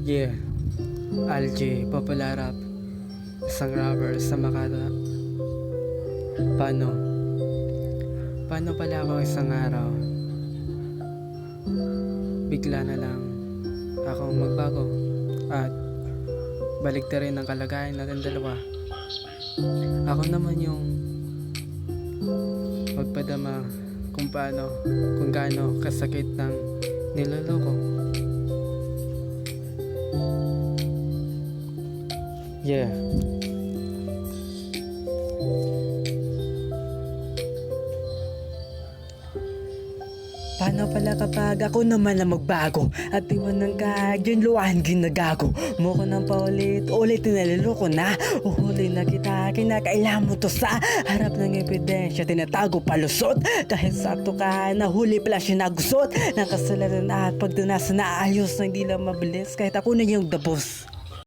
Yeah, Algae, popular rap, isang rapper sa Makata. Paano? Paano pala ako isang araw, bigla na lang akong magbago at baligtarin ang kalagayan natin dalawa. Ako naman yung magpadama kung gaano kasakit ng niloloko. Yeah. Paano pala kapag ako naman ang magbago at iwanan ka dyan luwan ginagago mo ko ng paulit-ulit naliloko na uhuli na kita kinakailangan mo to sa harap ng ebidensya tinatago palusot kahit sakto ka nahuli pala siya nagusot ng kasalanan at pagdunas na ayos na hindi lang mabilis kahit ako na yung the boss.